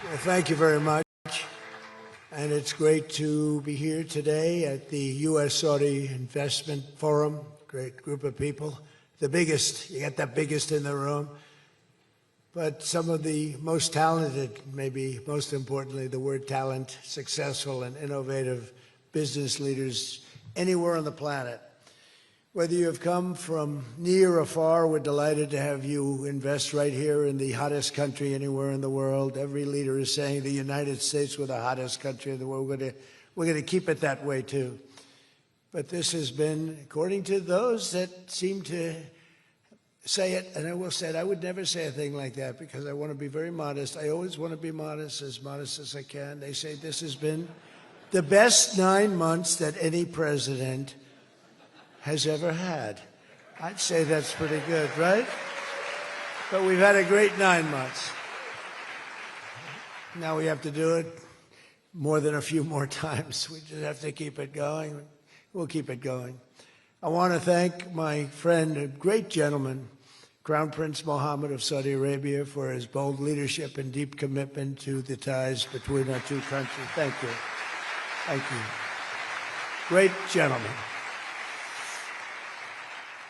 Well, thank you very much. And it's great to be here today at the U.S. Saudi Investment Forum. Great group of people. The biggest, you got the biggest in the room. But some of the most talented, maybe most importantly, the word talent, successful and innovative business leaders anywhere on the planet. Whether you have come from near or far, we're delighted to have you invest right here in the hottest country anywhere in the world. Every leader is saying the United States we're the hottest country in the world. We're going to keep it that way too. But this has been, according to those that seem to say it, and I will say it, I would never say a thing like that because I want to be very modest. I always want to be modest as I can. They say this has been the best 9 months that any president has ever had. I'd say that's pretty good, right? But we've had a great 9 months. Now we have to do it more than a few more times. We just have to keep it going. We'll keep it going. I want to thank my friend, a great gentleman, Crown Prince Mohammed of Saudi Arabia, for his bold leadership and deep commitment to the ties between our two countries. Thank you. Thank you. Great gentleman.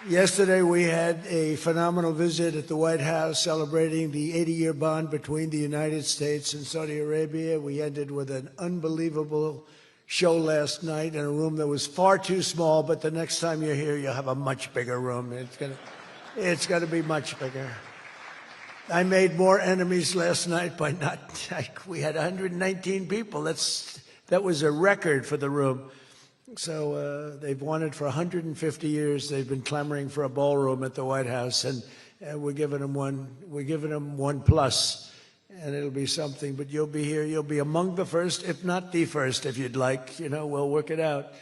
Yesterday, we had a phenomenal visit at the White House celebrating the 80-year bond between the United States and Saudi Arabia. We ended with an unbelievable show last night in a room that was far too small, but the next time you're here, you'll have a much bigger room. It's going to be much bigger. I made more enemies last night by we had 119 people. That was a record for the room. So they've wanted for 150 years. They've been clamoring for a ballroom at the White House, and we're giving them one. We're giving them one plus, and it'll be something. But you'll be here. You'll be among the first, if not the first, if you'd like. You know, we'll work it out.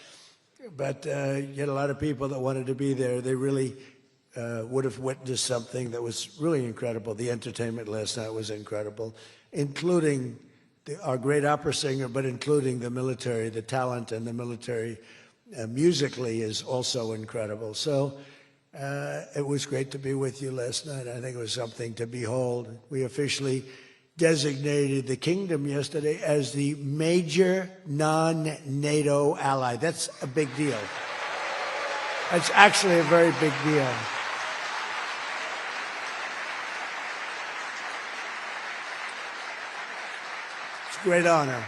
But you had a lot of people that wanted to be there. They really would have witnessed something that was really incredible. The entertainment last night was incredible, including our great opera singer, but including the military, the talent and the military musically is also incredible. So it was great to be with you last night. I think it was something to behold. We officially designated the kingdom yesterday as the major non-NATO ally. That's a big deal. It's actually a very big deal. Great honor.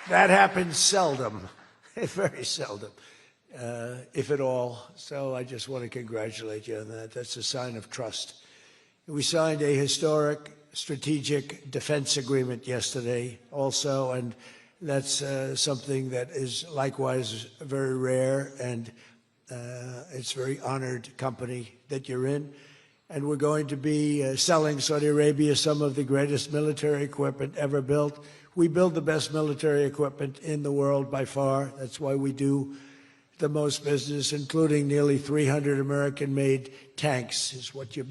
That happens seldom, very seldom, if at all. So I just want to congratulate you on that. That's a sign of trust. We signed a historic strategic defense agreement yesterday also, and that's something that is likewise very rare, and it's a very honored company that you're in. And we're going to be selling Saudi Arabia some of the greatest military equipment ever built. We build the best military equipment in the world by far. That's why we do the most business, including nearly 300 American-made tanks is what you're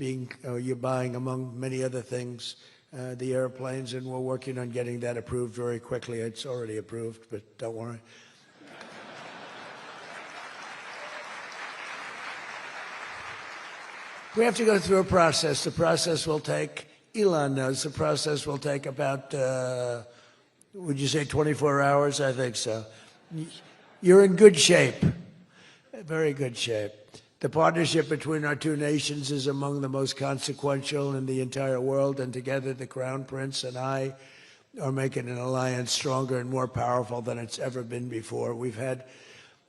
buying, among many other things, the airplanes, and we're working on getting that approved very quickly. It's already approved, but don't worry. We have to go through a process. The process will take, Elon knows, the process will take about, would you say 24 hours? I think so. You're in good shape, very good shape. The partnership between our two nations is among the most consequential in the entire world, and together the Crown Prince and I are making an alliance stronger and more powerful than it's ever been before. We've had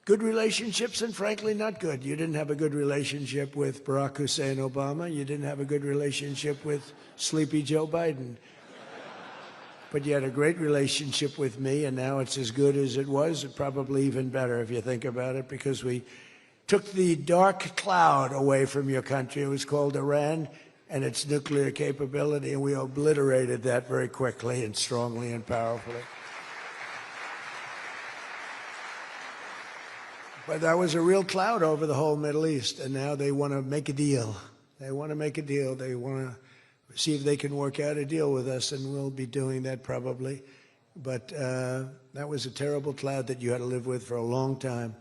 good relationships and frankly not good. You didn't have a good relationship with Barack Hussein Obama. You didn't have a good relationship with Sleepy Joe Biden. But you had a great relationship with me, and now it's as good as it was, probably even better if you think about it, because we took the dark cloud away from your country. It was called Iran and its nuclear capability, and we obliterated that very quickly and strongly and powerfully. But that was a real cloud over the whole Middle East, and now they want to make a deal. They want to make a deal. They want to see if they can work out a deal with us, and we'll be doing that probably. But that was a terrible cloud that you had to live with for a long time.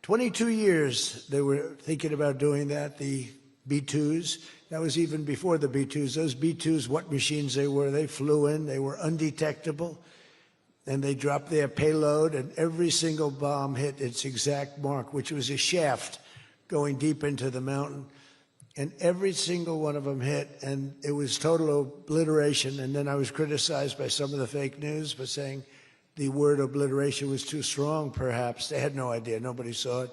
22 years they were thinking about doing that, the B-2s. That was even before the B-2s. Those B-2s, what machines they were, they flew in, they were undetectable, and they dropped their payload, and every single bomb hit its exact mark, which was a shaft going deep into the mountain. And every single one of them hit, and it was total obliteration. And then I was criticized by some of the fake news for saying the word obliteration was too strong, perhaps. They had no idea. Nobody saw it.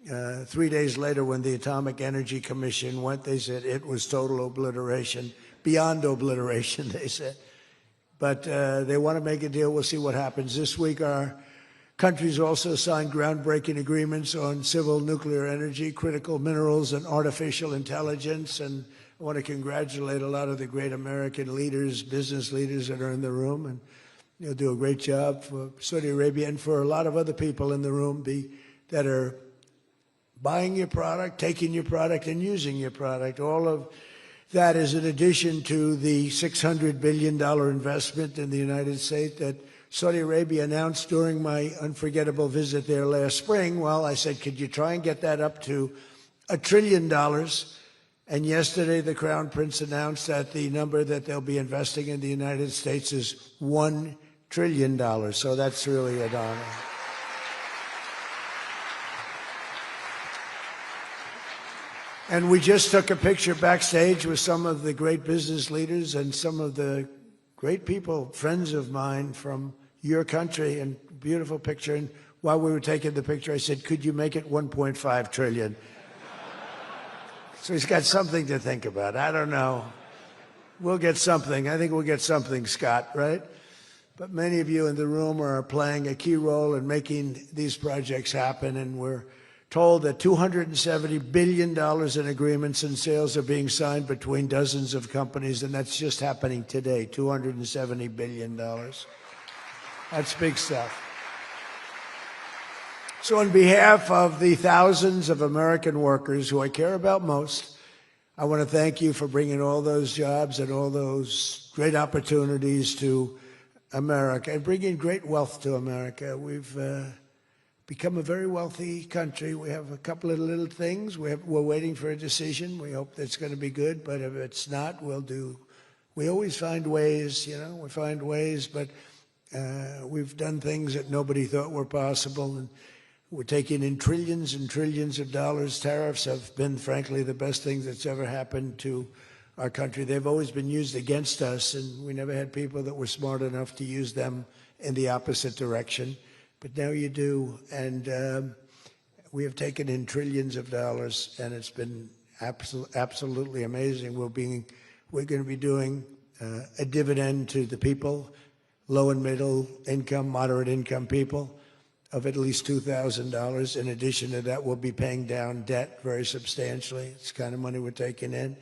3 days later, when the Atomic Energy Commission went, they said it was total obliteration, beyond obliteration, they said. But they want to make a deal. We'll see what happens. This week, our countries also signed groundbreaking agreements on civil nuclear energy, critical minerals, and artificial intelligence. And I want to congratulate a lot of the great American leaders, business leaders that are in the room. And you'll do a great job for Saudi Arabia and for a lot of other people in the room that are buying your product, taking your product, and using your product. All of that is in addition to the $600 billion investment in the United States that Saudi Arabia announced during my unforgettable visit there last spring. Well, I said, could you try and get that up to $1 trillion? And yesterday, the Crown Prince announced that the number that they'll be investing in the United States is $1 trillion. So that's really an honor. And we just took a picture backstage with some of the great business leaders and some of the great people, friends of mine from your country, and beautiful picture. And while we were taking the picture, I said, could you make it 1.5 trillion? So he's got something to think about. I don't know. We'll get something. I think we'll get something, Scott, right? But many of you in the room are playing a key role in making these projects happen, and we're told that $270 billion in agreements and sales are being signed between dozens of companies, and that's just happening today, $270 billion. That's big stuff. So on behalf of the thousands of American workers who I care about most, I want to thank you for bringing all those jobs and all those great opportunities to America and bringing great wealth to America. We've become a very wealthy country. We have a couple of little things. We're waiting for a decision. We hope that's going to be good, but if it's not, we always find ways, we find ways, but we've done things that nobody thought were possible, and we're taking in trillions and trillions of dollars. Tariffs have been, frankly, the best thing that's ever happened to our country. They've always been used against us, and we never had people that were smart enough to use them in the opposite direction. But now you do, and we have taken in trillions of dollars, and it's been absolutely amazing. We're going to be doing a dividend to the people, low and middle income, moderate income people, of at least $2,000. In addition to that, we'll be paying down debt very substantially. It's the kind of money we're taking in.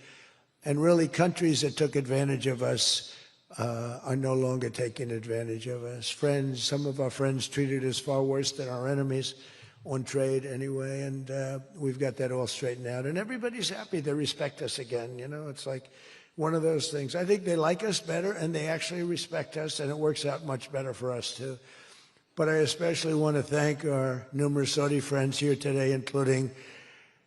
And really, countries that took advantage of us are no longer taking advantage of us. Some of our friends treated us far worse than our enemies on trade anyway, and we've got that all straightened out. And everybody's happy. They respect us again. It's like one of those things. I think they like us better, and they actually respect us, and it works out much better for us, too. But I especially want to thank our numerous Saudi friends here today, including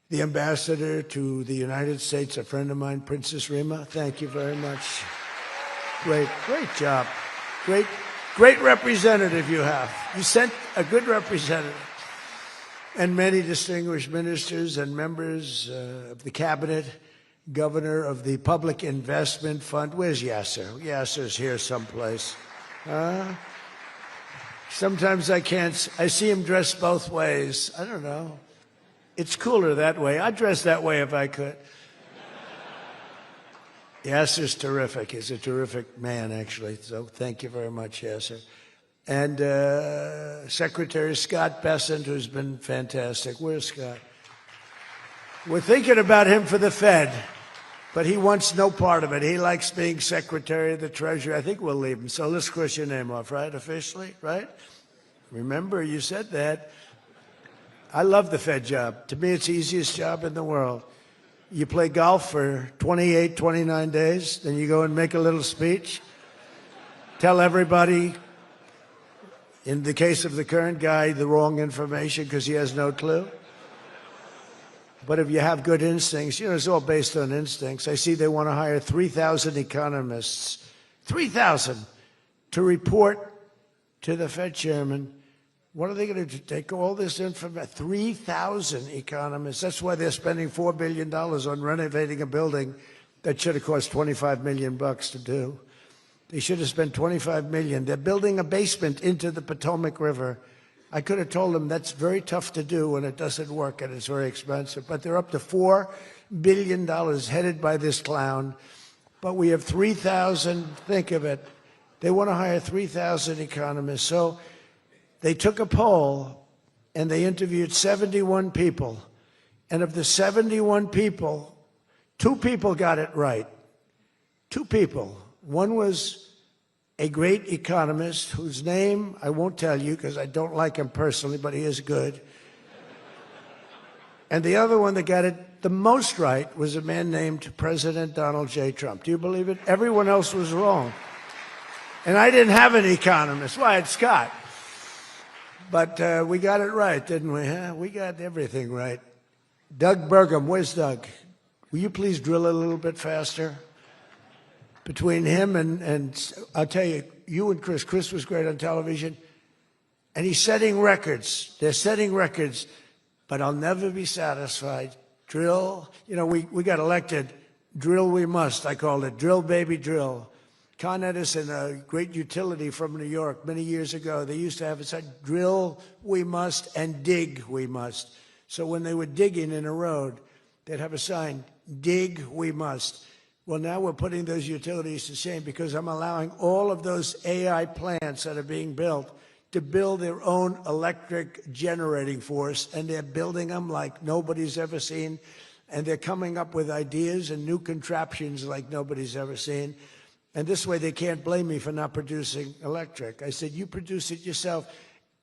the ambassador to the United States, a friend of mine, Princess Rima. Thank you very much. Great job. Great representative you have. You sent a good representative. And many distinguished ministers and members of the cabinet, governor of the Public Investment Fund. Where's Yasser? Yasser's here someplace. Sometimes I see him dressed both ways. I don't know. It's cooler that way. I'd dress that way if I could. Yasser's terrific. He's a terrific man, actually. So thank you very much, Yasser. And Secretary Scott Bessent, who's been fantastic. Where's Scott? We're thinking about him for the Fed, but he wants no part of it. He likes being Secretary of the Treasury. I think we'll leave him. So let's cross your name off, right? Officially, right? Remember, you said that. I love the Fed job. To me, it's the easiest job in the world. You play golf for 28, 29 days, then you go and make a little speech, tell everybody, in the case of the current guy, the wrong information because he has no clue. But if you have good instincts, it's all based on instincts. I see they want to hire 3,000 economists, 3,000, to report to the Fed chairman. What are they going to do? Take all this information? 3,000 economists. That's why they're spending $4 billion on renovating a building that should have cost $25 million to do. They should have spent $25 million. They're building a basement into the Potomac River. I could have told them that's very tough to do and it doesn't work and it's very expensive. But they're up to $4 billion headed by this clown. But we have 3,000, think of it. They want to hire 3,000 economists. So they took a poll and they interviewed 71 people. And of the 71 people, 2 people got it right. 2 people. One was a great economist whose name I won't tell you because I don't like him personally, but he is good. And the other one that got it the most right was a man named President Donald J. Trump. Do you believe it? Everyone else was wrong. And I didn't have an economist. Well, I had Scott. But we got it right, didn't we? Huh? We got everything right. Doug Burgum, where's Doug? Will you please drill a little bit faster? Between him and I'll tell you, you and Chris was great on television, and he's setting records. They're setting records, but I'll never be satisfied. Drill, we got elected. Drill we must, I called it. Drill, baby, drill. Con Edison, a great utility from New York many years ago, they used to have it said, drill we must and dig we must. So when they were digging in a road, they'd have a sign, dig we must. Well, now we're putting those utilities to shame because I'm allowing all of those AI plants that are being built to build their own electric generating force, and they're building them like nobody's ever seen, and they're coming up with ideas and new contraptions like nobody's ever seen. And this way they can't blame me for not producing electric. I said, you produce it yourself.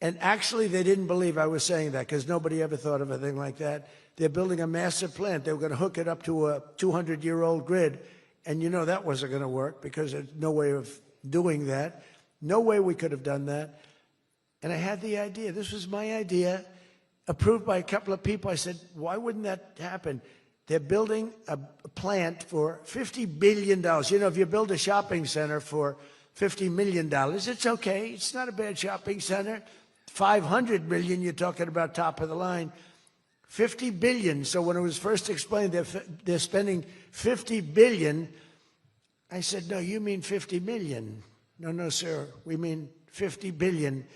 And actually they didn't believe I was saying that because nobody ever thought of a thing like that. They're building a massive plant. They were going to hook it up to a 200-year-old grid. And that wasn't going to work because there's no way of doing that. No way we could have done that. And I had the idea. This was my idea, approved by a couple of people. I said, why wouldn't that happen? They're building a plant for $50 billion. If you build a shopping center for $50 million, it's okay. It's not a bad shopping center. $500 million, you're talking about top of the line. $50 billion. So when it was first explained, they're spending $50 billion. I said, no, you mean 50 million. No, sir, we mean 50 billion.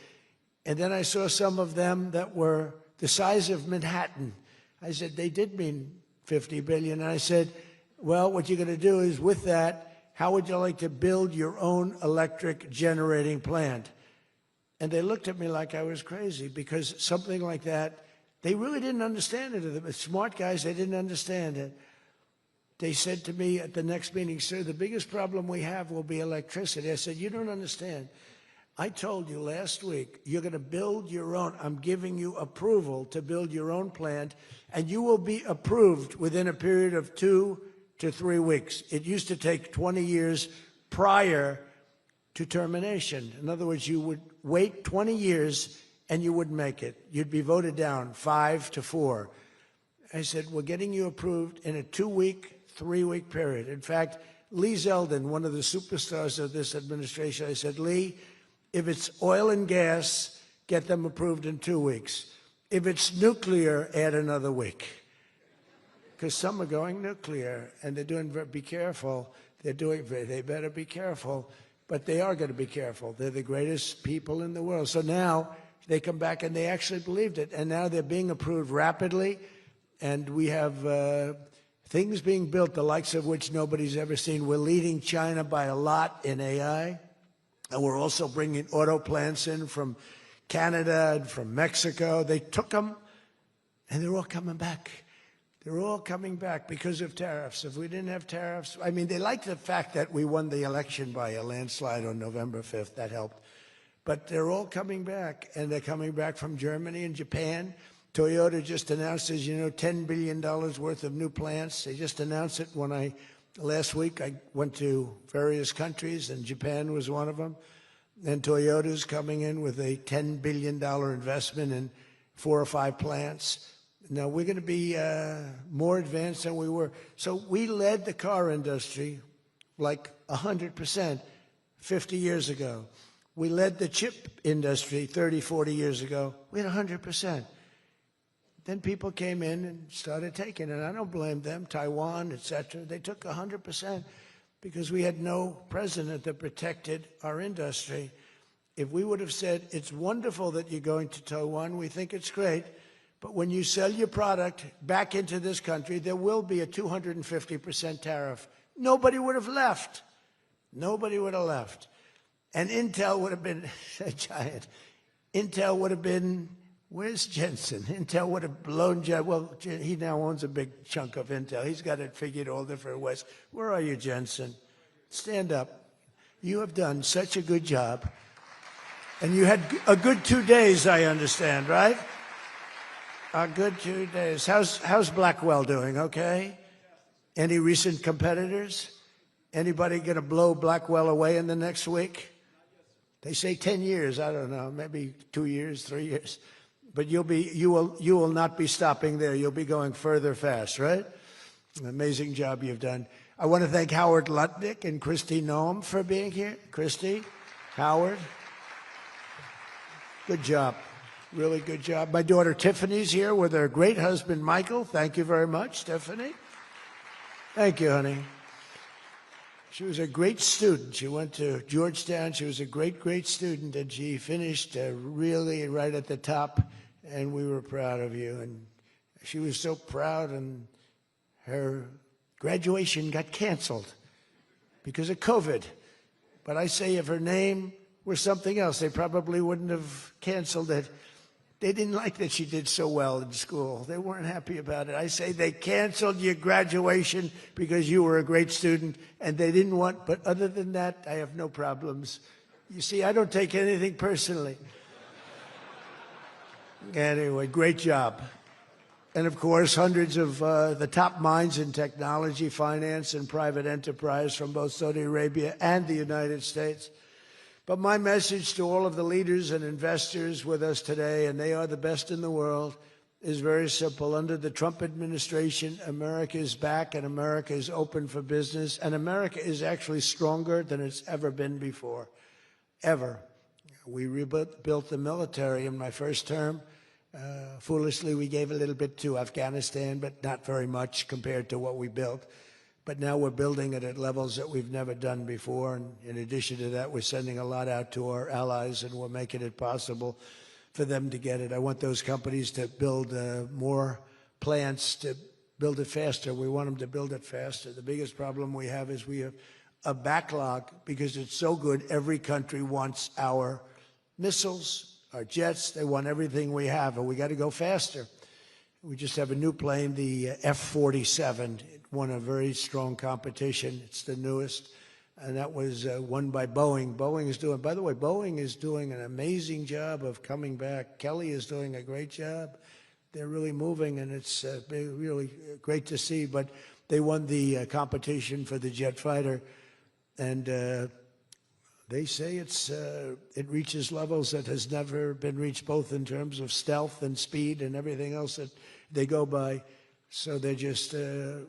And then I saw some of them that were the size of Manhattan. I said, they did mean 50 billion. And I said, well, what you're going to do is with that, how would you like to build your own electric generating plant? And they looked at me like I was crazy because something like that, they really didn't understand it. The smart guys, they didn't understand it. They said to me at the next meeting, sir, the biggest problem we have will be electricity. I said, you don't understand. I told you last week, you're going to build your own. I'm giving you approval to build your own plant, and you will be approved within a period of 2 to 3 weeks. It used to take 20 years prior to termination. In other words, you would wait 20 years and you wouldn't make it. You'd be voted down 5 to 4. I said, we're getting you approved in a 2-week, 3-week period. In fact, Lee Zeldin, one of the superstars of this administration, I said, Lee, if it's oil and gas, get them approved in 2 weeks. If it's nuclear, add another week. Because some are going nuclear, and they're doing, be careful. They better be careful. But they are going to be careful. They're the greatest people in the world. So now they come back and they actually believed it. And now they're being approved rapidly. And we have things being built, the likes of which nobody's ever seen. We're leading China by a lot in AI. And we're also bringing auto plants in from Canada and from Mexico. They took them, and they're all coming back. They're all coming back because of tariffs. If we didn't have tariffs, I mean, they like the fact that we won the election by a landslide on November 5th. That helped. But they're all coming back, and they're coming back from Germany and Japan. Toyota just announced, as you know, $10 billion worth of new plants. They just announced it last week. I went to various countries, and Japan was one of them. And Toyota's coming in with a $10 billion investment in 4 or 5 plants. Now, we're going to be more advanced than we were. So we led the car industry like 100% 50 years ago. We led the chip industry 30, 40 years ago. We had 100%. Then people came in and started taking it. I don't blame them, Taiwan, et cetera. They took 100% because we had no president that protected our industry. If we would have said, it's wonderful that you're going to Taiwan, we think it's great, but when you sell your product back into this country, there will be a 250% tariff. Nobody would have left. Nobody would have left. And Intel would have been a giant. Intel would have been, where's Jensen? Intel would have blown, well, he now owns a big chunk of Intel. He's got it figured all different ways. Where are you, Jensen? Stand up. You have done such a good job. And you had a good 2 days, I understand, right? A good 2 days. How's Blackwell doing, okay? Any recent competitors? Anybody going to blow Blackwell away in the next week? They say 10 years. I don't know, maybe 2 years, 3 years. But you will not be stopping there. You'll be going further fast, right? An amazing job you've done. I want to thank Howard Lutnick and Christy Noem for being here. Christy, Howard, good job. Really good job. My daughter Tiffany's here with her great husband, Michael. Thank you very much, Tiffany. Thank you, honey. She was a great student. She went to Georgetown. She was a great, great student, and she finished really right at the top, and we were proud of you. And she was so proud, and her graduation got canceled because of COVID. But I say if her name were something else, they probably wouldn't have canceled it. They didn't like that she did so well in school. They weren't happy about it. I say they canceled your graduation because you were a great student, and they didn't want, but other than that, I have no problems. You see, I don't take anything personally. Anyway, great job. And of course, hundreds of the top minds in technology, finance, and private enterprise from both Saudi Arabia and the United States. But my message to all of the leaders and investors with us today, and they are the best in the world, is very simple. Under the Trump administration, America is back and America is open for business. And America is actually stronger than it's ever been before, ever. We rebuilt the military in my first term. Foolishly, we gave a little bit to Afghanistan, but not very much compared to what we built. But now we're building it at levels that we've never done before. And in addition to that, we're sending a lot out to our allies, and we're making it possible for them to get it. I want those companies to build more plants, to build it faster. We want them to build it faster. The biggest problem we have is we have a backlog because it's so good. Every country wants our missiles, our jets. They want everything we have, and we got to go faster. We just have a new plane, the F-47. It won a very strong competition. It's the newest, and that was won by Boeing. Boeing is doing, by the way, Boeing is doing an amazing job of coming back. Kelly is doing a great job. They're really moving, and it's really great to see. But they won the competition for the jet fighter, and they say it reaches levels that has never been reached, both in terms of stealth and speed and everything else that they go by. So they're just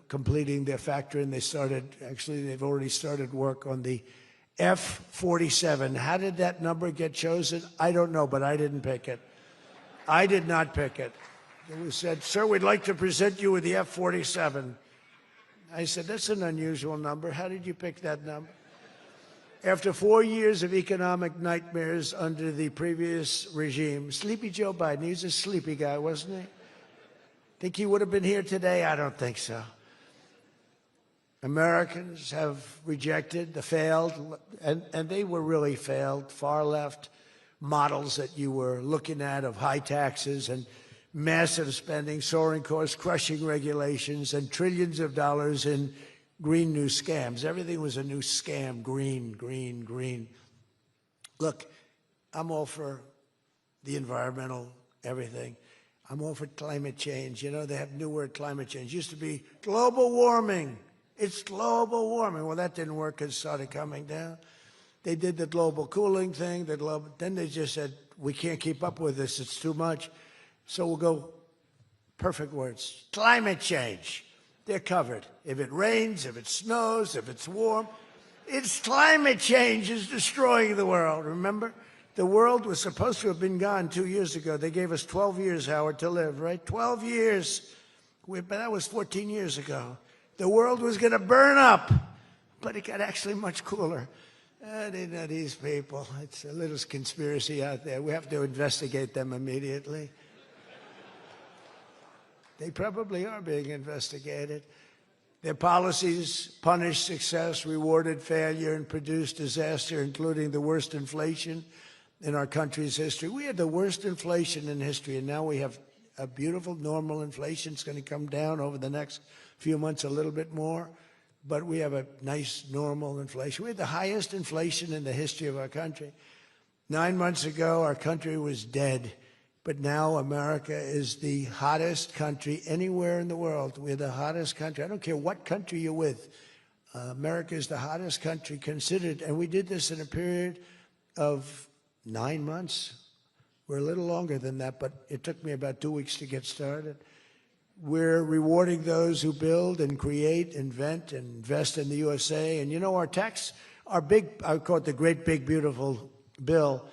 completing their factory, and they've already started work on the F-47. How did that number get chosen? I don't know, but I didn't pick it. I did not pick it. It was said, sir, we'd like to present you with the F-47. I said, that's an unusual number. How did you pick that number? After 4 years of economic nightmares under the previous regime, Sleepy Joe Biden, he's a sleepy guy, wasn't he? Think he would have been here today? I don't think so. Americans have rejected the failed, and they were really failed, far left models that you were looking at of high taxes and massive spending, soaring costs, crushing regulations, and trillions of dollars in green new scams. Everything was a new scam, green, green, green. Look, I'm all for the environmental, everything. I'm all for climate change. You know, they have a new word, climate change. It used to be global warming. It's global warming. Well, that didn't work. It started coming down. They did the global cooling thing. Then they just said, we can't keep up with this. It's too much. So we'll go perfect words. Climate change. They're covered. If it rains, if it snows, if it's warm, it's climate change is destroying the world. Remember? The world was supposed to have been gone 2 years ago. They gave us 12 years, Howard, to live, right? 12 years. But that was 14 years ago. The world was going to burn up, but it got actually much cooler. These people, it's a little conspiracy out there. We have to investigate them immediately. They probably are being investigated. Their policies punished success, rewarded failure, and produced disaster, including the worst inflation in our country's history. We had the worst inflation in history, and now we have a beautiful normal inflation. It's going to come down over the next few months a little bit more, but we have a nice normal inflation. We had the highest inflation in the history of our country. 9 months ago, our country was dead. But now America is the hottest country anywhere in the world. We're the hottest country. I don't care what country you're with. America is the hottest country considered. And we did this in a period of 9 months. We're a little longer than that, but it took me about 2 weeks to get started. We're rewarding those who build and create, invent, and invest in the USA. And you know, our tax, our big, I call it the great big beautiful bill.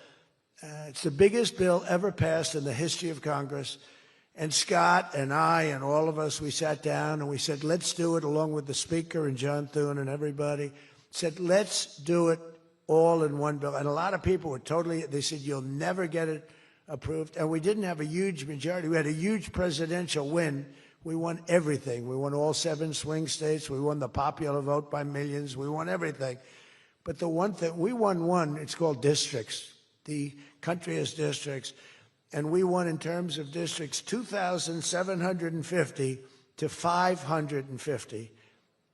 It's the biggest bill ever passed in the history of Congress. And Scott and I and all of us, we sat down and we said, let's do it, along with the Speaker and John Thune and everybody, said, let's do it all in one bill. And a lot of people were they said, you'll never get it approved. And we didn't have a huge majority. We had a huge presidential win. We won everything. We won all 7 swing states. We won the popular vote by millions. We won everything. But the one thing, we won one, it's called districts. The country has districts, and we won in terms of districts 2,750 to 550.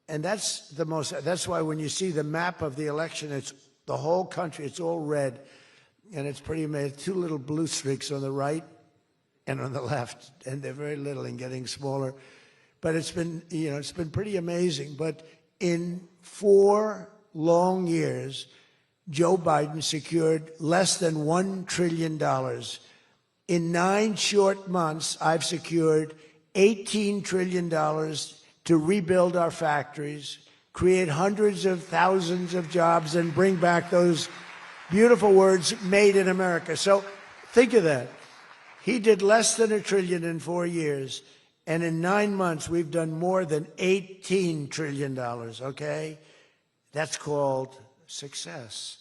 And that's the most, that's why when you see the map of the election, it's the whole country, it's all red, and it's pretty amazing. 2 little blue streaks on the right and on the left, and they're very little and getting smaller. But it's been, it's been pretty amazing. But in 4 long years, Joe Biden secured less than $1 trillion. In 9 short months, I've secured $18 trillion to rebuild our factories, create hundreds of thousands of jobs, and bring back those beautiful words, made in America. So think of that. He did less than $1 trillion in 4 years, and in 9 months, we've done more than $18 trillion, okay? That's called success.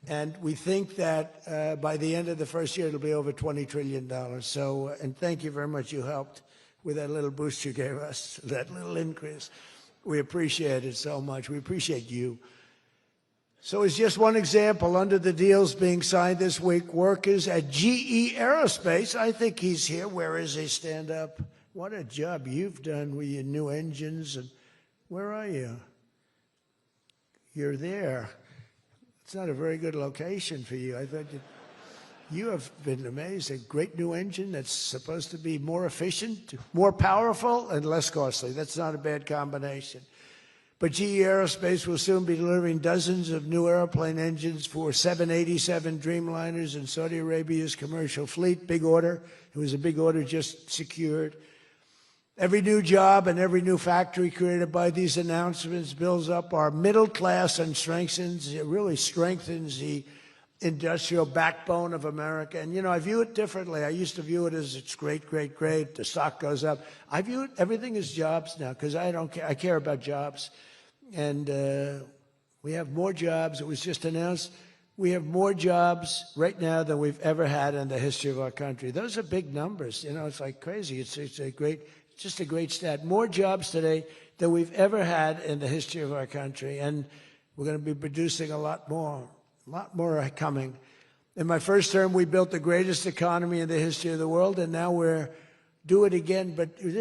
And we think that by the end of the first year, it'll be over $20 trillion. So, and thank you very much. You helped with that little boost you gave us, that little increase. We appreciate it so much. We appreciate you. So as just one example, under the deals being signed this week, workers at GE Aerospace, I think he's here. Where is he? Stand up. What a job you've done with your new engines. And where are you? You're there. It's not a very good location for you. I thought you have been amazing. Great new engine that's supposed to be more efficient, more powerful, and less costly. That's not a bad combination. But GE Aerospace will soon be delivering dozens of new airplane engines for 787 Dreamliners in Saudi Arabia's commercial fleet. Big order. It was a big order just secured. Every new job and every new factory created by these announcements builds up our middle class and really strengthens the industrial backbone of America. And, I view it differently. I used to view it as it's great, great, great. The stock goes up. I view everything as jobs now because I don't care. I care about jobs. And we have more jobs. It was just announced. We have more jobs right now than we've ever had in the history of our country. Those are big numbers. It's like crazy. It's just a great stat. More jobs today than we've ever had in the history of our country. And we're going to be producing a lot more are coming. In my first term, we built the greatest economy in the history of the world, and now we're do it again. But this